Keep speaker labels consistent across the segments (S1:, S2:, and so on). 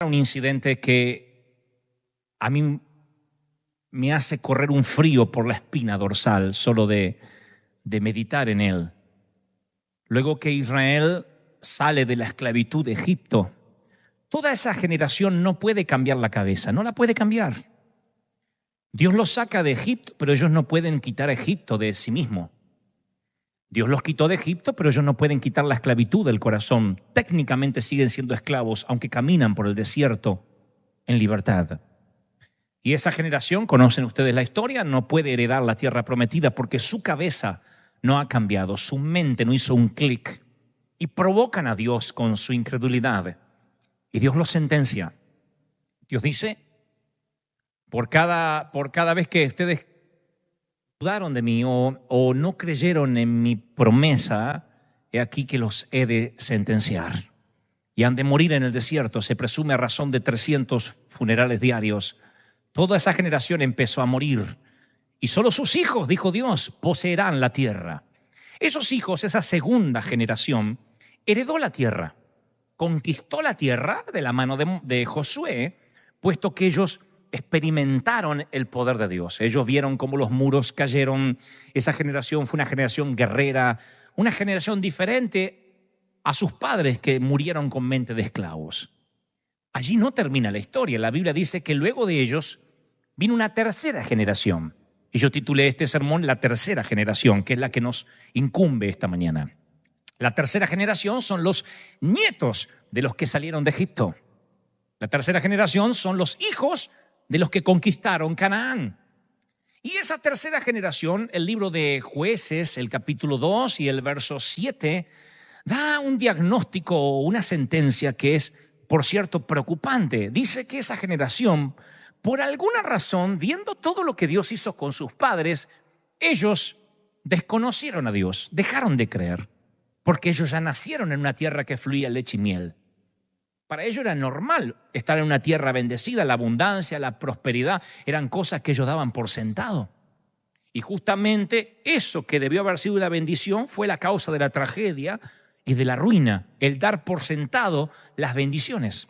S1: Un incidente que a mí me hace correr un frío por la espina dorsal solo de meditar en él. Luego que Israel sale de la esclavitud de Egipto, toda esa generación no puede cambiar la cabeza, no la puede cambiar. Dios los saca de Egipto, pero ellos no pueden quitar a Egipto de sí mismo. Dios los quitó de Egipto, pero ellos no pueden quitar la esclavitud del corazón. Técnicamente siguen siendo esclavos, aunque caminan por el desierto en libertad. Y esa generación, conocen ustedes la historia, no puede heredar la tierra prometida porque su cabeza no ha cambiado, su mente no hizo un clic. Y provocan a Dios con su incredulidad. Y Dios los sentencia. Dios dice, por cada vez que ustedes dudaron de mí o no creyeron en mi promesa, he aquí que los he de sentenciar. Y han de morir en el desierto, se presume a razón de 300 funerales diarios. Toda esa generación empezó a morir. Y solo sus hijos, dijo Dios, poseerán la tierra. Esos hijos, esa segunda generación, heredó la tierra. Conquistó la tierra de la mano de Josué, puesto que ellos experimentaron el poder de Dios. Ellos vieron cómo los muros cayeron. Esa generación fue una generación guerrera, una generación diferente a sus padres que murieron con mente de esclavos. Allí no termina la historia. La Biblia dice que luego de ellos vino una tercera generación. Y yo titulé este sermón La tercera generación, que es la que nos incumbe esta mañana. La tercera generación son los nietos de los que salieron de Egipto. La tercera generación son los hijos de los que conquistaron Canaán. Y esa tercera generación, el libro de Jueces, el capítulo 2 y el verso 7, da un diagnóstico o una sentencia que es, por cierto, preocupante. Dice que esa generación, por alguna razón, viendo todo lo que Dios hizo con sus padres, ellos desconocieron a Dios, dejaron de creer, porque ellos ya nacieron en una tierra que fluía leche y miel. Para ellos era normal estar en una tierra bendecida, la abundancia, la prosperidad, eran cosas que ellos daban por sentado. Y justamente eso que debió haber sido una bendición fue la causa de la tragedia y de la ruina, el dar por sentado las bendiciones.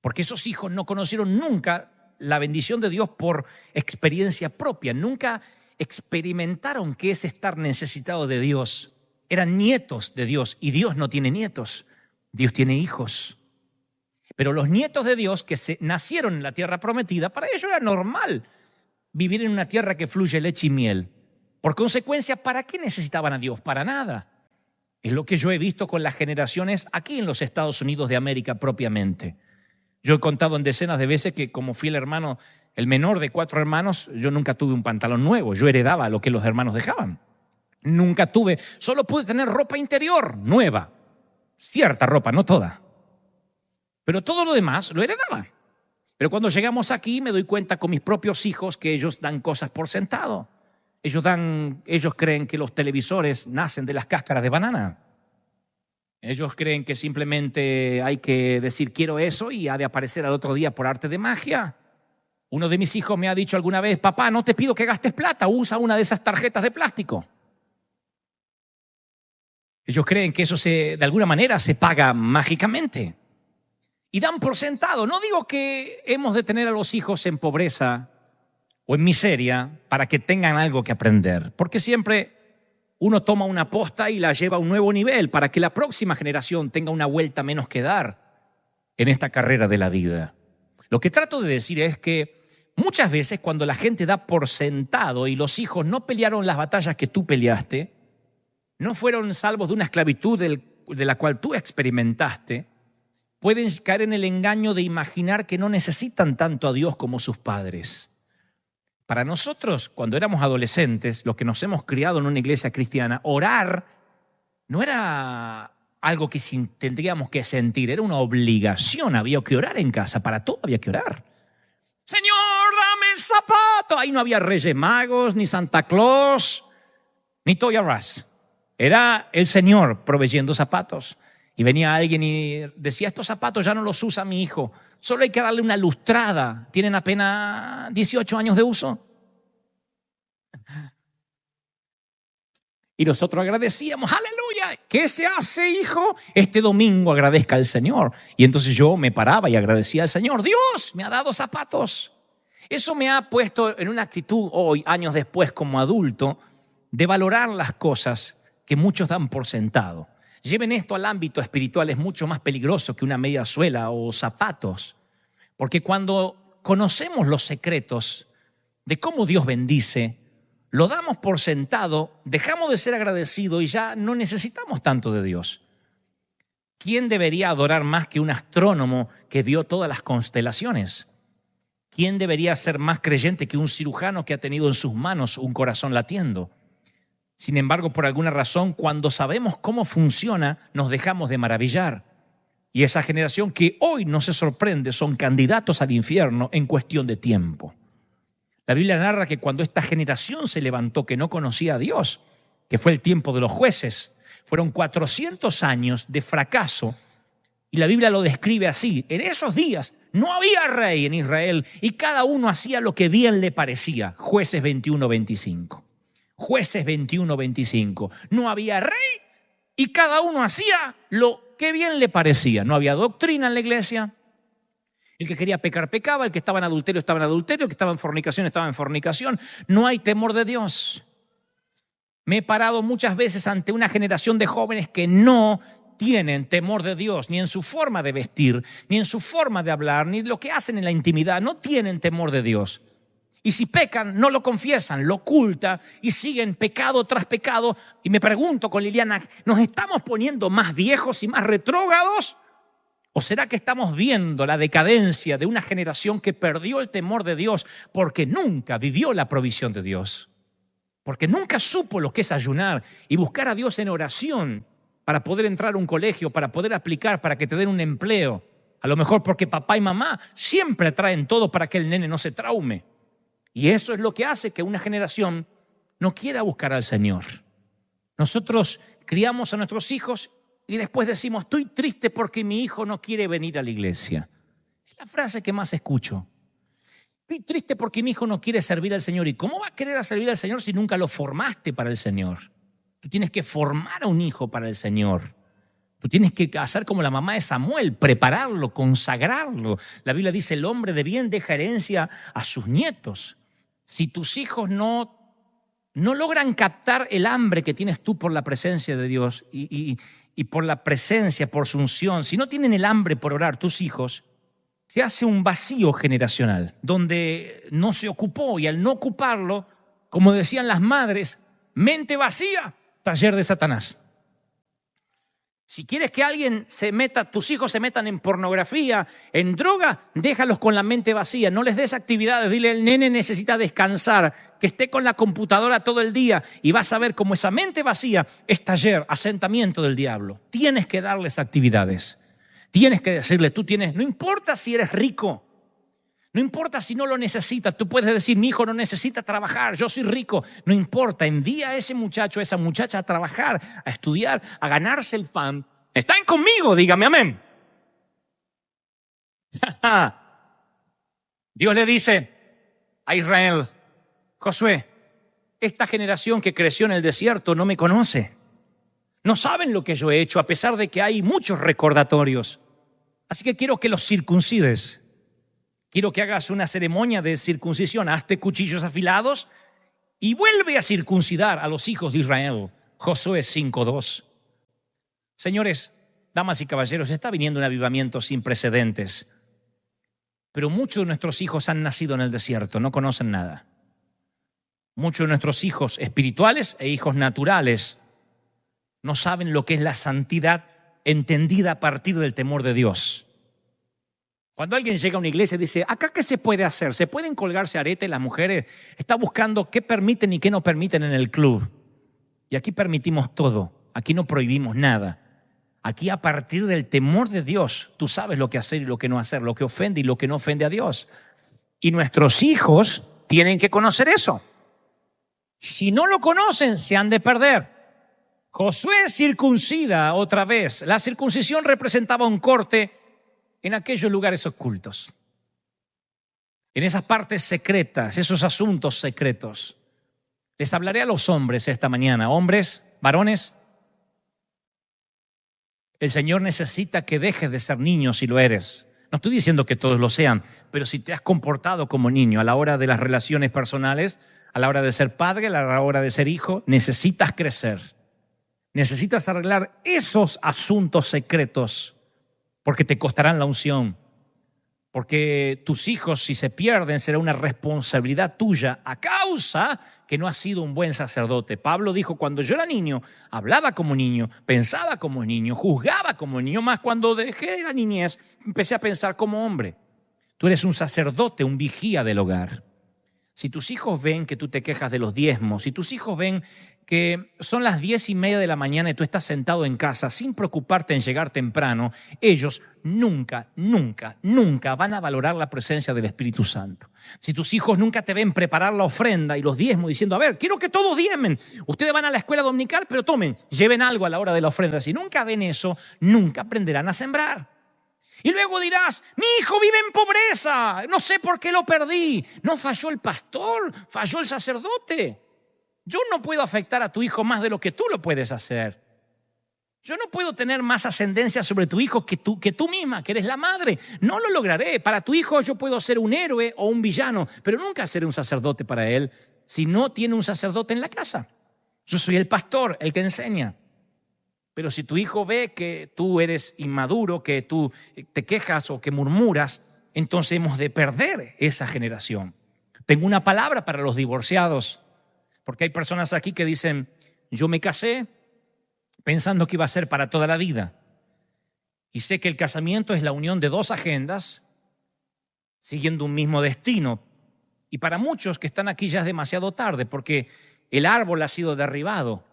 S1: Porque esos hijos no conocieron nunca la bendición de Dios por experiencia propia, nunca experimentaron qué es estar necesitado de Dios. Eran nietos de Dios y Dios no tiene nietos, Dios tiene hijos. Pero los nietos de Dios que nacieron en la tierra prometida, para ellos era normal vivir en una tierra que fluye leche y miel. Por consecuencia, ¿para qué necesitaban a Dios? Para nada. Es lo que yo he visto con las generaciones aquí en los Estados Unidos de América propiamente. Yo he contado en decenas de veces que como fui el hermano, el menor de 4 hermanos, yo nunca tuve un pantalón nuevo. Yo heredaba lo que los hermanos dejaban. Nunca tuve, solo pude tener ropa interior nueva. Cierta ropa, no toda. Pero todo lo demás lo heredaba. Pero cuando llegamos aquí me doy cuenta con mis propios hijos que ellos dan cosas por sentado. Ellos creen que los televisores nacen de las cáscaras de banana. Ellos creen que simplemente hay que decir quiero eso y ha de aparecer al otro día por arte de magia. Uno de mis hijos me ha dicho alguna vez, papá, no te pido que gastes plata, usa una de esas tarjetas de plástico. Ellos creen que eso de alguna manera se paga mágicamente. Y dan por sentado. No digo que hemos de tener a los hijos en pobreza o en miseria para que tengan algo que aprender. Porque siempre uno toma una posta y la lleva a un nuevo nivel para que la próxima generación tenga una vuelta menos que dar en esta carrera de la vida. Lo que trato de decir es que muchas veces cuando la gente da por sentado y los hijos no pelearon las batallas que tú peleaste, no fueron salvos de una esclavitud de la cual tú experimentaste, pueden caer en el engaño de imaginar que no necesitan tanto a Dios como sus padres. Para nosotros, cuando éramos adolescentes, los que nos hemos criado en una iglesia cristiana, orar no era algo que tendríamos que sentir, era una obligación. Había que orar en casa, para todo había que orar. Señor, dame el zapato. Ahí no había Reyes Magos, ni Santa Claus, ni Toys R Us. Era el Señor proveyendo zapatos. Y venía alguien y decía, estos zapatos ya no los usa mi hijo, solo hay que darle una lustrada, tienen apenas 18 años de uso. Y nosotros agradecíamos, aleluya, familia, ¿qué se hace, hijo? Este domingo agradezca al Señor. Y entonces yo me paraba y agradecía al Señor. Dios me ha dado zapatos. Eso me ha puesto en una actitud hoy, años después, como adulto, de valorar las cosas que muchos dan por sentado. Lleven esto al ámbito espiritual, es mucho más peligroso que una media suela o zapatos. Porque cuando conocemos los secretos de cómo Dios bendice, lo damos por sentado, dejamos de ser agradecidos y ya no necesitamos tanto de Dios. ¿Quién debería adorar más que un astrónomo que vio todas las constelaciones? ¿Quién debería ser más creyente que un cirujano que ha tenido en sus manos un corazón latiendo? Sin embargo, por alguna razón, cuando sabemos cómo funciona, nos dejamos de maravillar. Y esa generación que hoy no se sorprende son candidatos al infierno en cuestión de tiempo. La Biblia narra que cuando esta generación se levantó que no conocía a Dios, que fue el tiempo de los jueces, fueron 400 años de fracaso. Y la Biblia lo describe así: en esos días no había rey en Israel y cada uno hacía lo que bien le parecía. Jueces 21-25. Jueces 21-25. No había rey y cada uno hacía lo que bien le parecía. No había doctrina en la iglesia. El que quería pecar, pecaba. El que estaba en adulterio, estaba en adulterio. El que estaba en fornicación, estaba en fornicación. No hay temor de Dios. Me he parado muchas veces ante una generación de jóvenes que no tienen temor de Dios, ni en su forma de vestir, ni en su forma de hablar, ni lo que hacen en la intimidad. No tienen temor de Dios. Y si pecan, no lo confiesan, lo ocultan y siguen pecado tras pecado. Y me pregunto con Liliana, ¿nos estamos poniendo más viejos y más retrógrados? ¿O será que estamos viendo la decadencia de una generación que perdió el temor de Dios porque nunca vivió la provisión de Dios? Porque nunca supo lo que es ayunar y buscar a Dios en oración para poder entrar a un colegio, para poder aplicar, para que te den un empleo. A lo mejor porque papá y mamá siempre traen todo para que el nene no se traume. Y eso es lo que hace que una generación no quiera buscar al Señor. Nosotros criamos a nuestros hijos y después decimos, estoy triste porque mi hijo no quiere venir a la iglesia. Es la frase que más escucho. Estoy triste porque mi hijo no quiere servir al Señor. ¿Y cómo va a querer servir al Señor si nunca lo formaste para el Señor? Tú tienes que formar a un hijo para el Señor. Tú tienes que hacer como la mamá de Samuel, prepararlo, consagrarlo. La Biblia dice, el hombre de bien deja herencia a sus nietos. Si tus hijos no logran captar el hambre que tienes tú por la presencia de Dios y por la presencia, por su unción, si no tienen el hambre por orar tus hijos, se hace un vacío generacional donde no se ocupó, y al no ocuparlo, como decían las madres, mente vacía, taller de Satanás. Si quieres que alguien tus hijos se metan en pornografía, en droga, déjalos con la mente vacía, no les des actividades, dile, el nene necesita descansar, que esté con la computadora todo el día, y vas a ver cómo esa mente vacía es taller, asentamiento del diablo. Tienes que darles actividades, tienes que decirle, no importa si eres rico, no importa si no lo necesitas, tú puedes decir, mi hijo no necesita trabajar, yo soy rico. No importa, envía a ese muchacho, a esa muchacha a trabajar, a estudiar, a ganarse el pan. ¿Están conmigo? Dígame amén. Dios le dice a Israel, Josué, esta generación que creció en el desierto no me conoce. No saben lo que yo he hecho, a pesar de que hay muchos recordatorios. Así que quiero que los circuncides. Quiero que hagas una ceremonia de circuncisión, hazte cuchillos afilados y vuelve a circuncidar a los hijos de Israel. Josué 5:2. Señores, damas y caballeros, está viniendo un avivamiento sin precedentes. Pero muchos de nuestros hijos han nacido en el desierto, no conocen nada. Muchos de nuestros hijos espirituales e hijos naturales no saben lo que es la santidad entendida a partir del temor de Dios. Cuando alguien llega a una iglesia y dice, ¿acá qué se puede hacer? ¿Se pueden colgarse aretes las mujeres? Está buscando qué permiten y qué no permiten en el club. Y aquí permitimos todo. Aquí no prohibimos nada. Aquí, a partir del temor de Dios, tú sabes lo que hacer y lo que no hacer, lo que ofende y lo que no ofende a Dios. Y nuestros hijos tienen que conocer eso. Si no lo conocen, se han de perder. Josué circuncida otra vez. La circuncisión representaba un corte en aquellos lugares ocultos, en esas partes secretas, esos asuntos secretos. Les hablaré a los hombres esta mañana. Hombres, varones, El Señor necesita que dejes de ser niño si lo eres. No estoy diciendo que todos lo sean, pero si te has comportado como niño a la hora de las relaciones personales, a la hora de ser padre, a la hora de ser hijo, necesitas crecer. Necesitas arreglar esos asuntos secretos porque te costarán la unción. Porque tus hijos, si se pierden, será una responsabilidad tuya a causa que no has sido un buen sacerdote. Pablo dijo, cuando yo era niño, hablaba como niño, pensaba como niño, juzgaba como niño, más cuando dejé la niñez, empecé a pensar como hombre. Tú eres un sacerdote, un vigía del hogar. Si tus hijos ven que tú te quejas de los diezmos, si tus hijos ven que son las 10:30 de la mañana y tú estás sentado en casa sin preocuparte en llegar temprano, ellos nunca van a valorar la presencia del Espíritu Santo. Si tus hijos nunca te ven preparar la ofrenda y los diezmos diciendo, a ver, quiero que todos diezmen, ustedes van a la escuela dominical, pero tomen, lleven algo a la hora de la ofrenda. Si nunca ven eso, nunca aprenderán a sembrar. Y luego dirás, mi hijo vive en pobreza, no sé por qué lo perdí. No falló el pastor, falló el sacerdote. Yo no puedo afectar a tu hijo más de lo que tú lo puedes hacer. Yo no puedo tener más ascendencia sobre tu hijo que tú misma, que eres la madre. No lo lograré. Para tu hijo yo puedo ser un héroe o un villano, pero nunca seré un sacerdote para él si no tiene un sacerdote en la casa. Yo soy el pastor, el que enseña. Pero si tu hijo ve que tú eres inmaduro, que tú te quejas o que murmuras, entonces hemos de perder esa generación. Tengo una palabra para los divorciados, porque hay personas aquí que dicen, yo me casé pensando que iba a ser para toda la vida. Y sé que el casamiento es la unión de dos agendas siguiendo un mismo destino. Y para muchos que están aquí ya es demasiado tarde, porque el árbol ha sido derribado.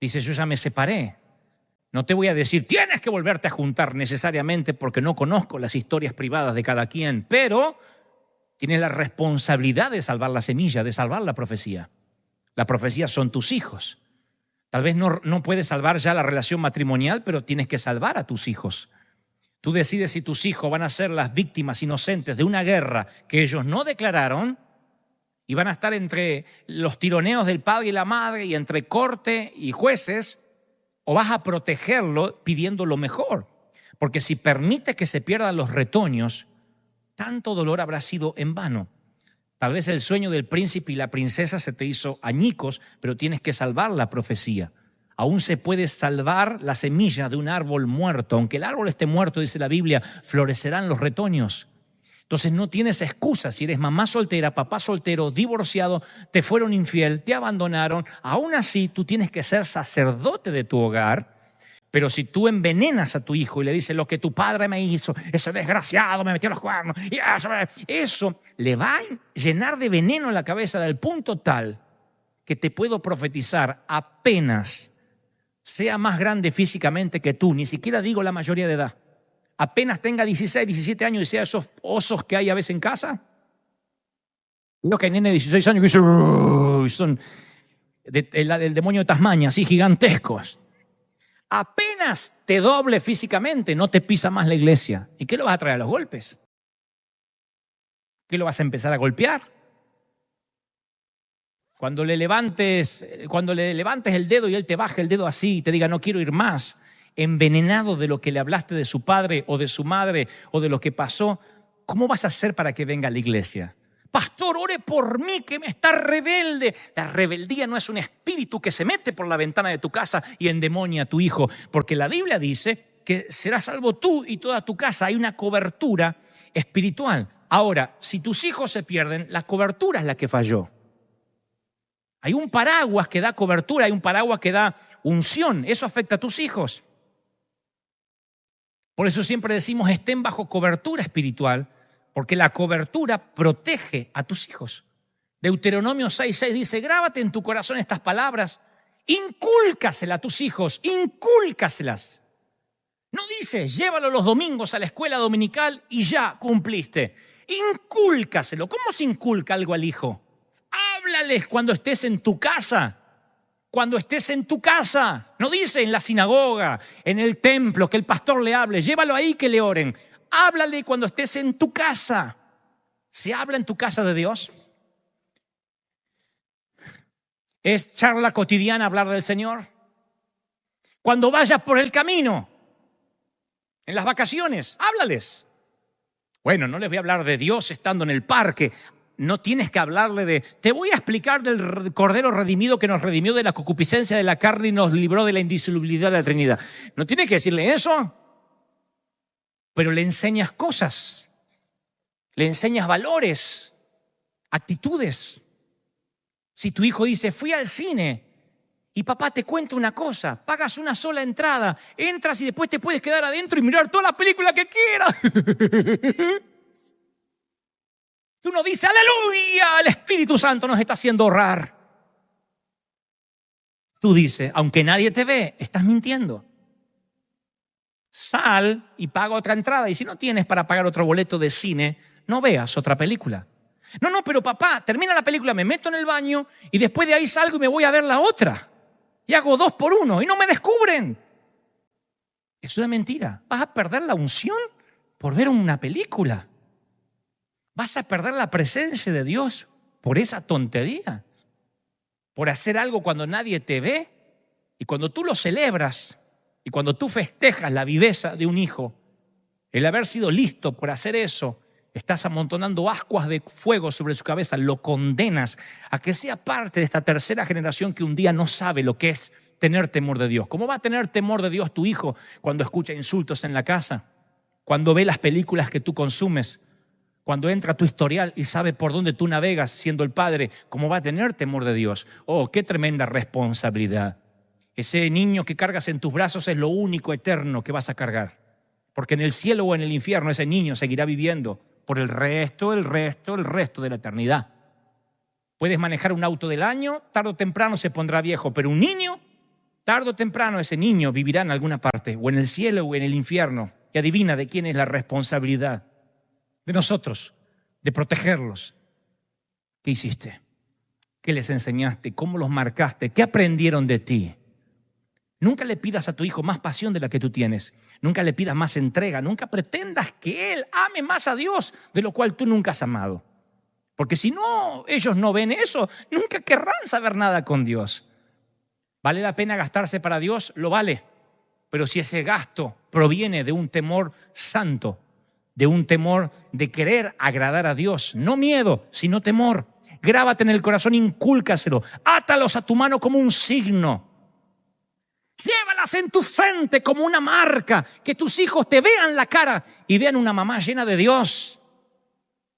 S1: Dice, yo ya me separé. No te voy a decir, tienes que volverte a juntar necesariamente porque no conozco las historias privadas de cada quien, pero tienes la responsabilidad de salvar la semilla, de salvar la profecía. La profecía son tus hijos. Tal vez no puedes salvar ya la relación matrimonial, pero tienes que salvar a tus hijos. Tú decides si tus hijos van a ser las víctimas inocentes de una guerra que ellos no declararon y van a estar entre los tironeos del padre y la madre y entre corte y jueces, o vas a protegerlo pidiendo lo mejor. Porque si permite que se pierdan los retoños, tanto dolor habrá sido en vano. Tal vez el sueño del príncipe y la princesa se te hizo añicos, pero tienes que salvar la profecía. Aún se puede salvar la semilla de un árbol muerto. Aunque el árbol esté muerto, dice la Biblia, florecerán los retoños. Entonces no tienes excusa si eres mamá soltera, papá soltero, divorciado, te fueron infiel, te abandonaron. Aún así, tú tienes que ser sacerdote de tu hogar. Pero si tú envenenas a tu hijo y le dices lo que tu padre me hizo, ese desgraciado me metió los cuernos, y eso le va a llenar de veneno en la cabeza del punto tal que te puedo profetizar apenas sea más grande físicamente que tú, ni siquiera digo la mayoría de edad, apenas tenga 16, 17 años y sea esos osos que hay a veces en casa. Creo que hay nene de 16 años que son del demonio de Tasmania, así gigantescos. Apenas te doble físicamente, no te pisa más la iglesia. ¿Y qué lo vas a traer a los golpes? ¿Qué lo vas a empezar a golpear? Cuando le levantes el dedo y él te baje el dedo así y te diga no quiero ir más, envenenado de lo que le hablaste de su padre o de su madre o de lo que pasó, ¿cómo vas a hacer para que venga a la iglesia? Pastor, ore por mí que me está rebelde. La rebeldía no es un espíritu que se mete por la ventana de tu casa y endemonia a tu hijo, porque la Biblia dice que serás salvo tú y toda tu casa. Hay una cobertura espiritual. Ahora, si tus hijos se pierden, la cobertura es la que falló. Hay un paraguas que da cobertura, hay un paraguas que da unción. Eso afecta a tus hijos. Por eso siempre decimos estén bajo cobertura espiritual, porque la cobertura protege a tus hijos. Deuteronomio 6:6 dice, grábate en tu corazón estas palabras, incúlcaselas a tus hijos, incúlcaselas. No dice, llévalo los domingos a la escuela dominical y ya cumpliste. Incúlcaselo. ¿Cómo se inculca algo al hijo? Háblales cuando estés en tu casa. Cuando estés en tu casa. No dice en la sinagoga, en el templo, que el pastor le hable. Llévalo ahí que le oren. Háblale cuando estés en tu casa. ¿Se habla en tu casa de Dios? ¿Es charla cotidiana hablar del Señor? Cuando vayas por el camino, En las vacaciones, háblales. Bueno, no les voy a hablar de Dios estando en el parque. No tienes que hablarle de... Te voy a explicar del Cordero redimido que nos redimió de la concupiscencia de la carne y nos libró de la indisolubilidad de la Trinidad. No tienes que decirle eso, pero le enseñas cosas. Le enseñas valores, actitudes. Si tu hijo dice, fui al cine y papá te cuento una cosa, pagas una sola entrada, entras y después te puedes quedar adentro y mirar toda la película que quieras. Tú no dices, aleluya, el Espíritu Santo nos está haciendo orar. Tú dices, aunque nadie te ve, estás mintiendo. Sal y paga otra entrada, y si no tienes para pagar otro boleto de cine, no veas otra película. No, pero papá, termina la película, me meto en el baño y después de ahí salgo y me voy a ver la otra. Y hago 2 por 1 y no me descubren. Es una mentira. Vas a perder la unción por ver una película. Vas a perder la presencia de Dios por esa tontería. Por hacer algo cuando nadie te ve. Y cuando tú lo celebras y cuando tú festejas la viveza de un hijo, el haber sido listo por hacer eso, estás amontonando ascuas de fuego sobre su cabeza, lo condenas a que sea parte de esta tercera generación que un día no sabe lo que es tener temor de Dios. ¿Cómo va a tener temor de Dios tu hijo cuando escucha insultos en la casa? Cuando ve las películas que tú consumes, cuando entra a tu historial y sabe por dónde tú navegas siendo el padre, ¿cómo va a tener temor de Dios? Oh, qué tremenda responsabilidad. Ese niño que cargas en tus brazos es lo único eterno que vas a cargar. Porque en el cielo o en el infierno ese niño seguirá viviendo por el resto de la eternidad. Puedes manejar un auto del año, tarde o temprano se pondrá viejo, pero un niño, tarde o temprano ese niño vivirá en alguna parte, o en el cielo o en el infierno. Y adivina de quién es la responsabilidad. De nosotros, de protegerlos. ¿Qué hiciste? ¿Qué les enseñaste? ¿Cómo los marcaste? ¿Qué aprendieron de ti? Nunca le pidas a tu hijo más pasión de la que tú tienes. Nunca le pidas más entrega. Nunca pretendas que él ame más a Dios de lo cual tú nunca has amado. Porque si no, ellos no ven eso, nunca querrán saber nada con Dios. ¿Vale la pena gastarse para Dios? Lo vale. Pero si ese gasto proviene de un temor santo, de un temor de querer agradar a Dios, no miedo, sino temor. Grábate en el corazón, incúlcaselo. Átalos a tu mano como un signo. Llévalas en tu frente como una marca, que tus hijos te vean la cara y vean una mamá llena de Dios.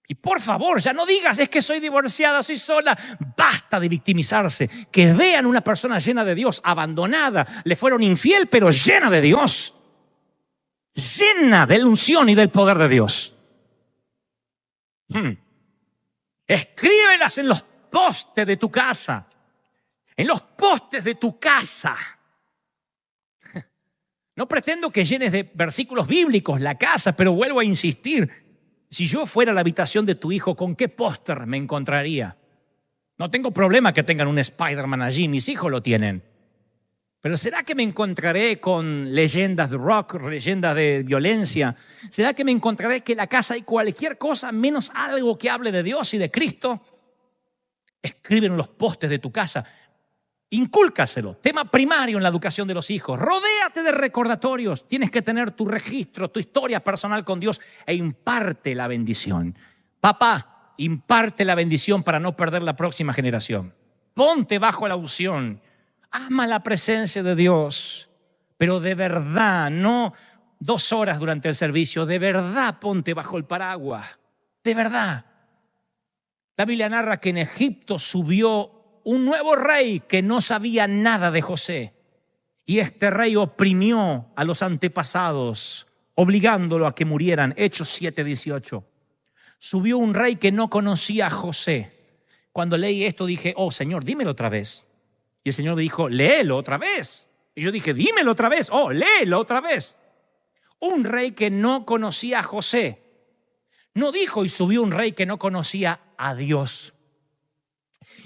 S1: Y por favor, ya no digas, es que soy divorciada, soy sola. Basta de victimizarse. Que vean una persona llena de Dios, abandonada, le fueron infiel, pero llena de Dios. Llena de la unción y del poder de Dios. Escríbelas en los postes de tu casa. En los postes de tu casa. No pretendo que llenes de versículos bíblicos la casa, pero vuelvo a insistir. Si yo fuera a la habitación de tu hijo, ¿con qué póster me encontraría? No tengo problema que tengan un Spider-Man allí, mis hijos lo tienen. Pero ¿será que me encontraré con leyendas de rock, leyendas de violencia? ¿Será que me encontraré que en la casa hay cualquier cosa menos algo que hable de Dios y de Cristo? Escribe en los postes de tu casa. Incúlcaselo, tema primario en la educación de los hijos. Rodéate de recordatorios. Tienes que tener tu registro, tu historia personal con Dios e imparte la bendición. Papá, imparte la bendición para no perder la próxima generación. Ponte bajo la unción. Ama la presencia de Dios, pero de verdad, no 2 horas durante el servicio, de verdad ponte bajo el paraguas, de verdad. La Biblia narra que en Egipto subió un nuevo rey que no sabía nada de José. Y este rey oprimió a los antepasados, obligándolo a que murieran. Hechos 7:18. Subió un rey que no conocía a José. Cuando leí esto dije, oh Señor, dímelo otra vez. Y el Señor me dijo, léelo otra vez. Y yo dije, dímelo otra vez. Oh, léelo otra vez. Un rey que no conocía a José. No dijo, y subió un rey que no conocía a Dios.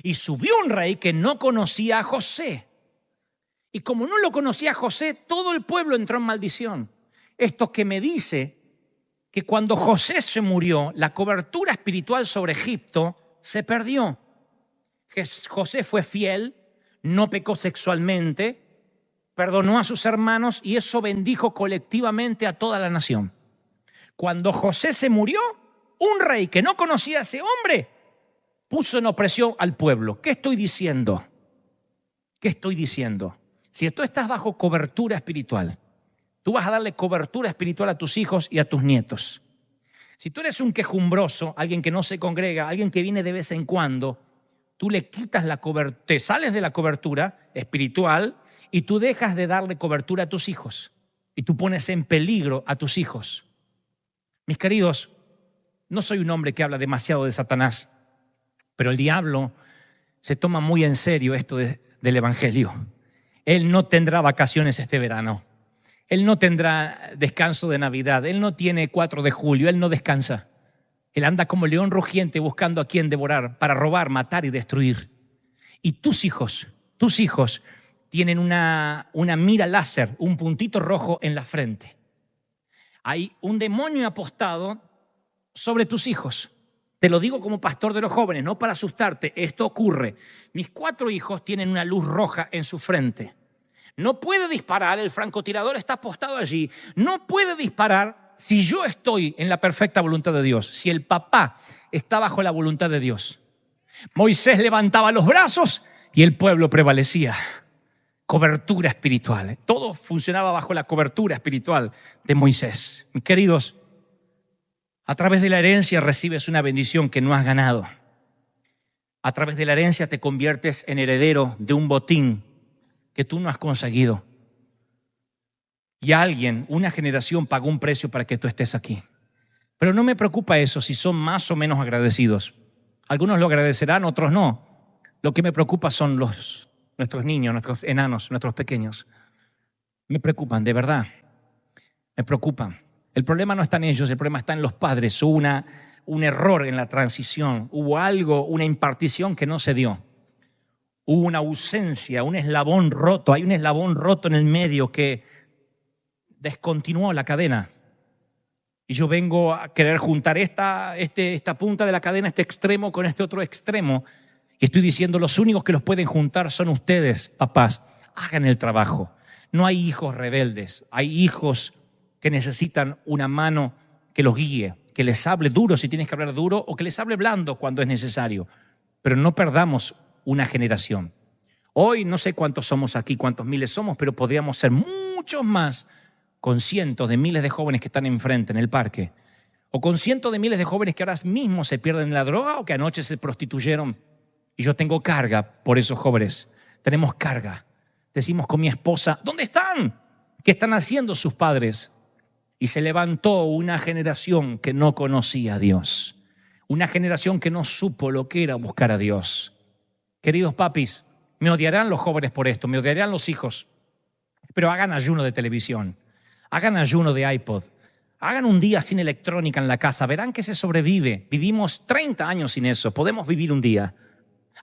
S1: Y subió un rey que no conocía a José. Y como no lo conocía a José, todo el pueblo entró en maldición. Esto que me dice que cuando José se murió, la cobertura espiritual sobre Egipto se perdió. José fue fiel, no pecó sexualmente, perdonó a sus hermanos y eso bendijo colectivamente a toda la nación. Cuando José se murió, un rey que no conocía a ese hombre puso en opresión al pueblo. ¿Qué estoy diciendo? ¿Qué estoy diciendo? Si tú estás bajo cobertura espiritual, tú vas a darle cobertura espiritual a tus hijos y a tus nietos. Si tú eres un quejumbroso, alguien que no se congrega, alguien que viene de vez en cuando, tú le quitas la cobertura, te sales de la cobertura espiritual y tú dejas de darle cobertura a tus hijos. Y tú pones en peligro a tus hijos. Mis queridos, no soy un hombre que habla demasiado de Satanás, pero el diablo se toma muy en serio esto del evangelio. Él no tendrá vacaciones este verano. Él no tendrá descanso de Navidad. Él no tiene 4 de julio. Él no descansa. Él anda como león rugiente buscando a quien devorar para robar, matar y destruir. Y tus hijos tienen una mira láser, un puntito rojo en la frente. Hay un demonio apostado sobre tus hijos. Te lo digo como pastor de los jóvenes, no para asustarte. Esto ocurre. Mis 4 hijos tienen una luz roja en su frente. No puede disparar, el francotirador está apostado allí. No puede disparar si yo estoy en la perfecta voluntad de Dios, si el papá está bajo la voluntad de Dios. Moisés levantaba los brazos y el pueblo prevalecía. Cobertura espiritual. Todo funcionaba bajo la cobertura espiritual de Moisés. Mis queridos, a través de la herencia recibes una bendición que no has ganado. A través de la herencia te conviertes en heredero de un botín que tú no has conseguido. Y alguien, una generación pagó un precio para que tú estés aquí. Pero no me preocupa eso si son más o menos agradecidos. Algunos lo agradecerán, otros no. Lo que me preocupa son nuestros niños, nuestros enanos, nuestros pequeños. Me preocupan, de verdad. Me preocupan. El problema no está en ellos, el problema está en los padres. Hubo un error en la transición. Hubo algo, una impartición que no se dio. Hubo una ausencia, un eslabón roto. Hay un eslabón roto en el medio que descontinuó la cadena. Y yo vengo a querer juntar esta punta de la cadena, este extremo con este otro extremo. Y estoy diciendo, los únicos que los pueden juntar son ustedes, papás. Hagan el trabajo. No hay hijos rebeldes. Hay hijos que necesitan una mano que los guíe, que les hable duro si tienes que hablar duro o que les hable blando cuando es necesario. Pero no perdamos una generación. Hoy no sé cuántos somos aquí, cuántos miles somos, pero podríamos ser muchos más con cientos de miles de jóvenes que están enfrente en el parque, o con cientos de miles de jóvenes que ahora mismo se pierden en la droga o que anoche se prostituyeron. Y yo tengo carga por esos jóvenes. Tenemos carga. Decimos con mi esposa, ¿dónde están? ¿Qué están haciendo sus padres? Y se levantó una generación que no conocía a Dios. Una generación que no supo lo que era buscar a Dios. Queridos papis, me odiarán los jóvenes por esto, me odiarán los hijos, pero hagan ayuno de televisión, hagan ayuno de iPod, hagan un día sin electrónica en la casa, verán que se sobrevive. Vivimos 30 años sin eso, podemos vivir un día.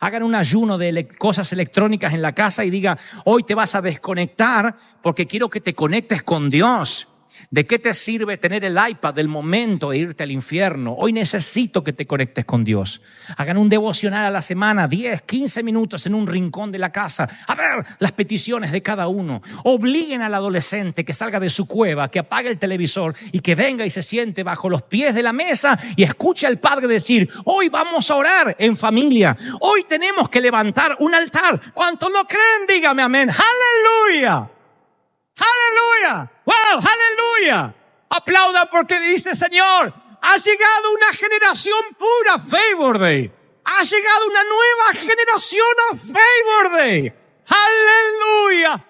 S1: Hagan un ayuno de cosas electrónicas en la casa y diga, hoy te vas a desconectar porque quiero que te conectes con Dios. ¿De qué te sirve tener el iPad del momento e irte al infierno? Hoy necesito que te conectes con Dios. Hagan un devocional a la semana, 10, 15 minutos en un rincón de la casa. A ver las peticiones de cada uno. Obliguen al adolescente que salga de su cueva, que apague el televisor y que venga y se siente bajo los pies de la mesa y escuche al padre decir, hoy vamos a orar en familia. Hoy tenemos que levantar un altar. ¿Cuántos lo creen? Dígame amén. ¡Aleluya! ¡Aleluya! ¡Wow! ¡Aleluya! Aplauda porque dice, Señor, ha llegado una generación pura, Favor Day. Ha llegado una nueva generación a Favor Day. ¡Aleluya!